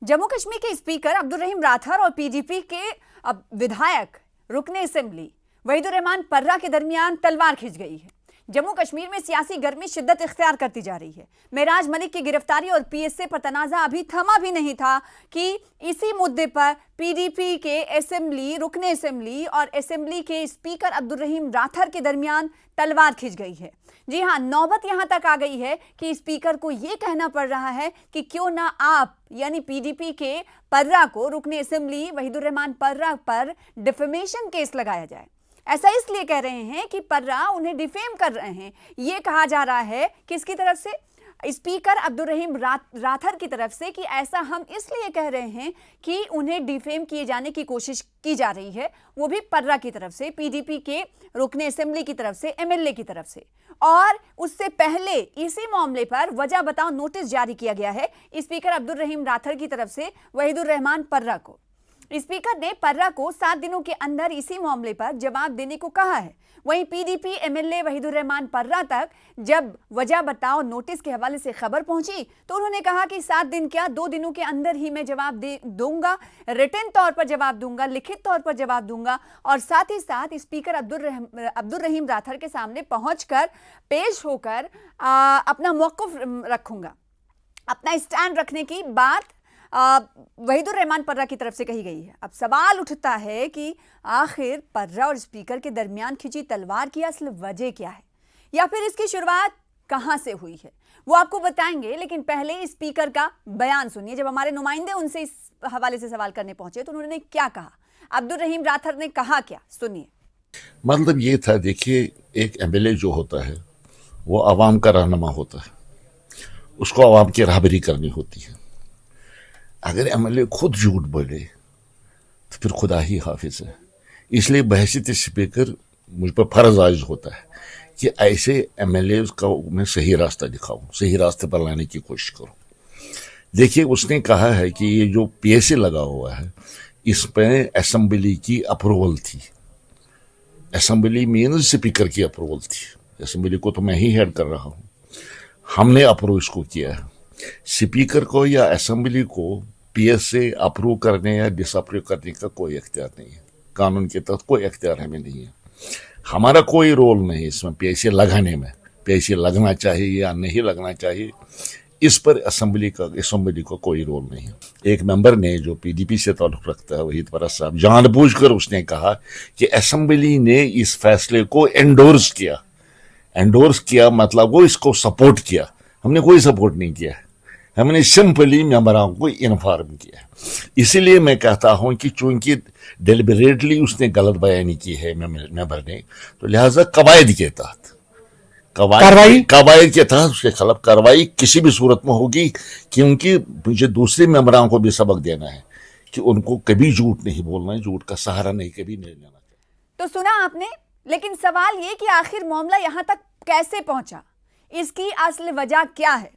जम्मू कश्मीर के स्पीकर अब्दुल रहीम राठौर और पीडीपी के विधायक रुकने असेंबली वहीदुर रहमान पर्रा के दरमियान तलवार खिंच गई है। जम्मू कश्मीर में सियासी गर्मी शिद्दत इख्तियार करती जा रही है। मेराज मलिक की गिरफ्तारी और पीएसए पर तनाज़ा अभी थमा भी नहीं था कि इसी मुद्दे पर पीडीपी के रुकने असेंबली और असेंबली के स्पीकर अब्दुल रहीम राठौर के दरमियान तलवार खिंच गई है। जी हां, नौबत यहां तक आ गई है कि स्पीकर को यह कहना पड़ रहा है कि क्यों ना आप यानी पीडीपी के पर्रा को रुकने असेंबली वहीदुर रहमान पर्रा पर डिफेमेशन केस लगाया जाए। ऐसा इसलिए कह रहे हैं कि पर्रा उन्हें डिफेम कर रहे हैं। यह कहा जा रहा है किसकी तरफ से? स्पीकर अब्दुल रहीम राठौर की तरफ से कि ऐसा हम इसलिए कह रहे हैं कि उन्हें डिफेम किए जाने की कोशिश की जा रही है, वो भी पर्रा की तरफ से, पीडीपी के रुकने असेंबली की तरफ से, एमएलए की तरफ से। और उससे पहले इसी मामले पर वजह बताओ नोटिस जारी किया गया है स्पीकर अब्दुल रहीम राठौर की तरफ से वहीदुर रहमान पर्रा को। स्पीकर ने पर्रा को 7 दिनों के अंदर इसी मामले पर जवाब देने को कहा है। वहीं पीडीपी एमएलए वहीदुर रहमान पर्रा तक जब वजह बताओ नोटिस के हवाले से खबर पहुंची तो उन्होंने कहा कि 7 दिन क्या 2 दिनों के अंदर ही मैं जवाब दूंगा, रिटन तौर पर जवाब दूंगा, लिखित तौर पर जवाब दूंगा और साथ ही साथ स्पीकर अब्दुल रहीम राठौर के सामने पहुंचकर पेश होकर अपना मौक़िफ़ रखूंगा। अपना स्टैंड रखने की बात वहीदुर रहमान पर्रा की तरफ से कही गई है। अब सवाल उठता है कि आखिर पर्रा और स्पीकर के दरमियान खिंची तलवार की असल वजह क्या है या फिर इसकी शुरुआत कहां से हुई है, वो आपको बताएंगे। लेकिन पहले स्पीकर का बयान सुनिए। जब हमारे नुमाइंदे उनसे इस हवाले से सवाल करने पहुंचे तो उन्होंने क्या कहा, अब्दुल रहीम राठौर ने कहा क्या, सुनिए। मतलब ये था, देखिए, एक एमएलए जो होता है वो आवाम का रहनुमा होता है, उसको आवाम की राहबरी करनी होती है। अगर एमएलए खुद झूठ बोले तो फिर खुदा ही हाफिज है। इसलिए बहैसियत स्पीकर मुझ पर फर्ज आयज होता है कि ऐसे एमएलए का मैं सही रास्ता दिखाऊं, सही रास्ते पर लाने की कोशिश करूं। देखिए, उसने कहा है कि ये जो पीएसए लगा हुआ है इसमें असेंबली की अप्रूवल थी। असेंबली मीन्स स्पीकर की अप्रूवल थी। असेंबली को तो मैं ही हेड कर रहा हूं, हमने अप्रूव इसको किया है। स्पीकर को या असेंबली को पीएसए अप्रूव करने या डिसअप्रूव करने का कोई इख्तियार नहीं है। कानून के तहत कोई इख्तियार हमें नहीं है। हमारा कोई रोल नहीं इसमें पीएसए लगाने में। पीएसए लगना चाहिए या नहीं लगना चाहिए इस पर असेंबली का कोई रोल नहीं है। एक मेंबर ने जो पीडीपी से ताल्लुक रखता है वहीद पर्रा साहब, जानबूझकर उसने कहा कि असेंबली ने इस फैसले को एंडोर्स किया मतलब वो इसको सपोर्ट किया। हमने कोई सपोर्ट नहीं किया है, हमने सिंपली मेंबरों को इन्फॉर्म किया। इसीलिए मैं कहता हूं कि चूंकि डेलिबरेटली उसने गलत बयानी की है मेंबर ने, तो लिहाजा कवायद के तहत उसके खिलाफ कार्रवाई किसी भी सूरत में होगी, क्योंकि मुझे दूसरे मेंबरों को भी सबक देना है कि उनको कभी झूठ नहीं बोलना है, झूठ का सहारा नहीं कभी नहीं लेना। तो सुना आपने, लेकिन सवाल ये कि आखिर मामला यहां तक कैसे पहुंचा, इसकी असल वजह क्या है?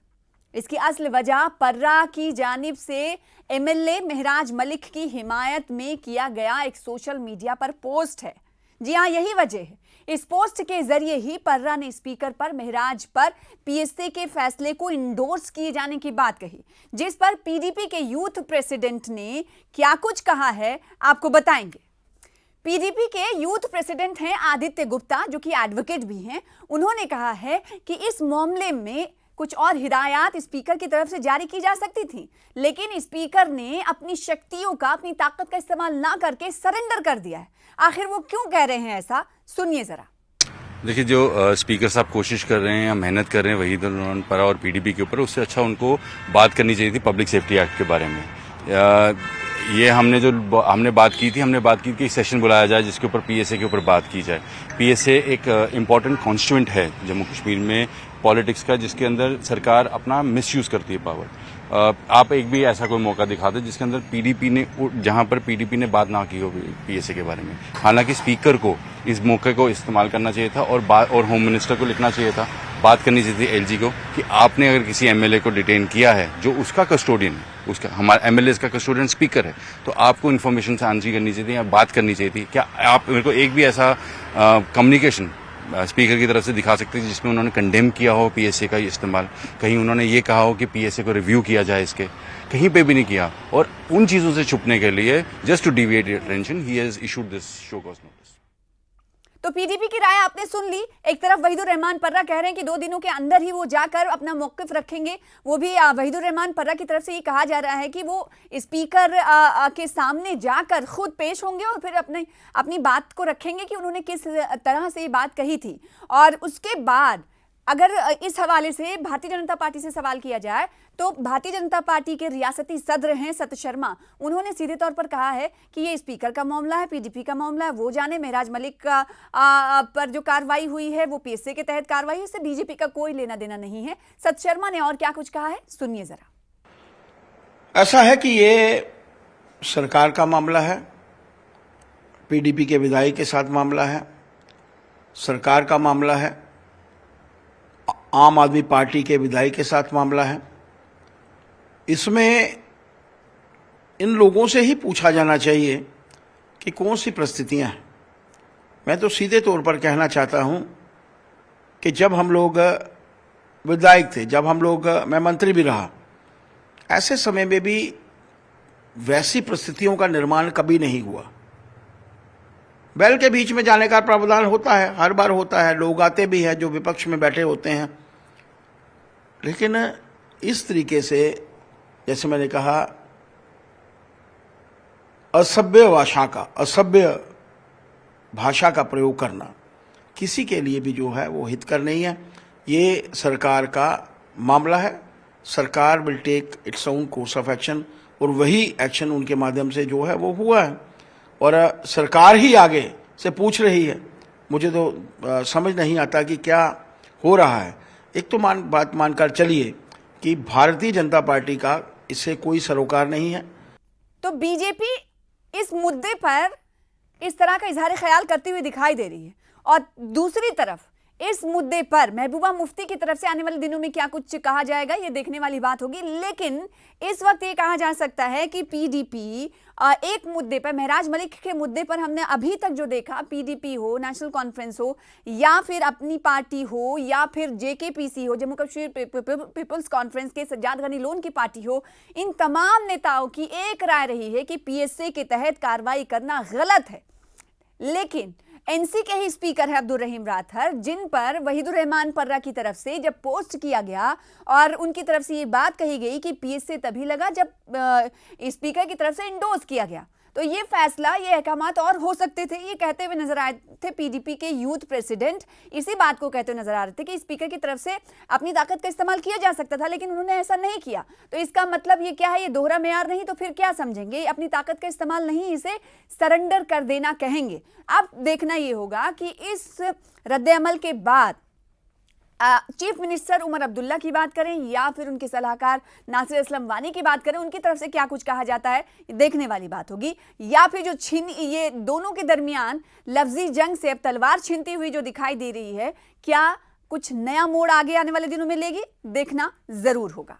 इसकी असल वजह पर्रा की जानिब से एमएलए मेराज मलिक की हिमायत में किया गया एक सोशल मीडिया पर पोस्ट है। जी हां, यही वजह है। इस पोस्ट के जरिए ही पर्रा ने स्पीकर पर मेराज पर पीएसए के फैसले को इंडोर्स किए जाने की बात कही, जिस पर पीडीपी के यूथ प्रेसिडेंट ने क्या कुछ कहा है आपको बताएंगे। पीडीपी के यूथ प्रेसिडेंट हैं आदित्य गुप्ता, जो कि एडवोकेट भी हैं। उन्होंने कहा है कि इस मामले में कुछ और हिदायत स्पीकर की तरफ से जारी की जा सकती थी, लेकिन स्पीकर ने अपनी शक्तियों का, अपनी ताकत का इस्तेमाल ना करके सरेंडर कर दिया है। आखिर वो क्यों कह रहे हैं ऐसा, सुनिए जरा। देखिए, जो स्पीकर साहब कोशिश कर रहे हैं या मेहनत कर रहे हैं वहीदुर रहमान पर्रा और पीडीपी के ऊपर, उससे अच्छा उनको बात करनी चाहिए थी पब्लिक सेफ्टी एक्ट के बारे में। ये हमने बात की थी कि सेशन बुलाया जाए जिसके ऊपर पीएसए के ऊपर बात की जाए। पीएसए एक इम्पॉर्टेंट कॉन्स्टिट्यूएंट है जम्मू कश्मीर में पॉलिटिक्स का, जिसके अंदर सरकार अपना मिसयूज करती है पावर। आप एक भी ऐसा कोई मौका दिखा दे जिसके अंदर जहां पर पीडीपी ने बात ना की हो पीएसए के बारे में। हालांकि स्पीकर को इस मौके को इस्तेमाल करना चाहिए था और होम मिनिस्टर को लिखना चाहिए था, बात करनी चाहिए थी एलजी को कि आपने अगर किसी एमएलए को डिटेन किया है जो उसका कस्टोडियन है, उसका हमारा एमएलए का कस्टोडियन स्पीकर है, तो आपको इन्फॉर्मेशन साझी करनी चाहिए थी या बात करनी चाहिए थी। क्या आप मेरे को एक भी ऐसा कम्युनिकेशन स्पीकर की तरफ से दिखा सकते थे जिसमें उन्होंने कंडेम किया हो पीएसए का इस्तेमाल, कहीं उन्होंने ये कहा हो कि पीएसए को रिव्यू किया जाए, इसके कहीं पे भी नहीं किया। और उन चीज़ों से छुपने के लिए, just to deviate attention, he has issued this show cause notice. तो पीडीपी की राय आपने सुन ली। एक तरफ वहीदुर रहमान पर्रा कह रहे हैं कि 2 दिनों के अंदर ही वो जाकर अपना मौकिफ रखेंगे। वो भी वहीदुर रहमान पर्रा की तरफ से ये कहा जा रहा है कि वो स्पीकर के सामने जाकर खुद पेश होंगे और फिर अपनी बात को रखेंगे कि उन्होंने किस तरह से ये बात कही थी। और उसके बाद अगर इस हवाले से भारतीय जनता पार्टी से सवाल किया जाए तो भारतीय जनता पार्टी के रियासती सदर हैं सत शर्मा, उन्होंने सीधे तौर पर कहा है कि ये स्पीकर का मामला है, पीडीपी का मामला है, वो जाने। महराज मलिक का पर जो कार्रवाई हुई है वो पीएसए के तहत कार्रवाई, उससे बीजेपी का कोई लेना देना नहीं है। सत शर्मा ने और क्या कुछ कहा है, सुनिए जरा। ऐसा है कि ये सरकार का मामला है, पीडीपी के विधायक के साथ मामला है, सरकार का मामला है, आम आदमी पार्टी के विधायक के साथ मामला है। इसमें इन लोगों से ही पूछा जाना चाहिए कि कौन सी परिस्थितियां हैं। मैं तो सीधे तौर पर कहना चाहता हूं कि जब हम लोग विधायक थे, जब हम लोग, मैं मंत्री भी रहा, ऐसे समय में भी वैसी परिस्थितियों का निर्माण कभी नहीं हुआ। बैल के बीच में जाने का प्रावधान होता है, हर बार होता है, लोग आते भी हैं जो विपक्ष में बैठे होते हैं, लेकिन इस तरीके से, जैसे मैंने कहा, असभ्य भाषा का प्रयोग करना किसी के लिए भी जो है वो हितकर नहीं है। ये सरकार का मामला है, सरकार will take its own course of action, और वही एक्शन उनके माध्यम से जो है वो हुआ है, और सरकार ही आगे से पूछ रही है। मुझे तो समझ नहीं आता कि क्या हो रहा है। एक तो बात मानकर चलिए कि भारतीय जनता पार्टी का इससे कोई सरोकार नहीं है। तो बीजेपी इस मुद्दे पर इस तरह का इजहार ख्याल करती हुई दिखाई दे रही है, और दूसरी तरफ इस मुद्दे पर महबूबा मुफ्ती की तरफ से आने वाले दिनों में क्या कुछ कहा जाएगा, ये देखने वाली बात होगी। लेकिन इस वक्त ये कहा जा सकता है कि पीडीपी एक मुद्दे पर, महराज मलिक के मुद्दे पर, हमने अभी तक जो देखा, पीडीपी हो, नेशनल कॉन्फ्रेंस हो, या फिर अपनी पार्टी हो, या फिर जेकेपीसी हो, जम्मू कश्मीर पीपल्स कॉन्फ्रेंस के सज्जाद गनी लोन की पार्टी हो, इन तमाम नेताओं की एक राय रही है कि पीएसए के तहत कार्रवाई करना गलत है। लेकिन एनसी के ही स्पीकर है अब्दुल रहीम राठौर, जिन पर वहीदुर रहमान पर्रा की तरफ से जब पोस्ट किया गया और उनकी तरफ से ये बात कही गई कि पीएसए तभी लगा जब स्पीकर की तरफ से इंडोर्स किया गया, तो ये फैसला, ये अहकामात और हो सकते थे, ये कहते हुए नजर आए थे पीडीपी के यूथ प्रेसिडेंट। इसी बात को कहते हुए नजर आ रहे थे कि स्पीकर की तरफ से अपनी ताकत का इस्तेमाल किया जा सकता था, लेकिन उन्होंने ऐसा नहीं किया। तो इसका मतलब ये क्या है, ये दोहरा मेयार नहीं तो फिर क्या समझेंगे, अपनी ताकत का इस्तेमाल नहीं, इसे सरेंडर कर देना कहेंगे। अब देखना ये होगा कि इस रद्द-ए-अमल के बाद चीफ मिनिस्टर उमर अब्दुल्ला की बात करें या फिर उनके सलाहकार नासिर असलम वानी की बात करें, उनकी तरफ से क्या कुछ कहा जाता है, देखने वाली बात होगी। या फिर जो ये दोनों के दरमियान लफ्जी जंग से अब तलवार छीनती हुई जो दिखाई दे रही है, क्या कुछ नया मोड़ आगे आने वाले दिनों में लेगी, देखना जरूर होगा।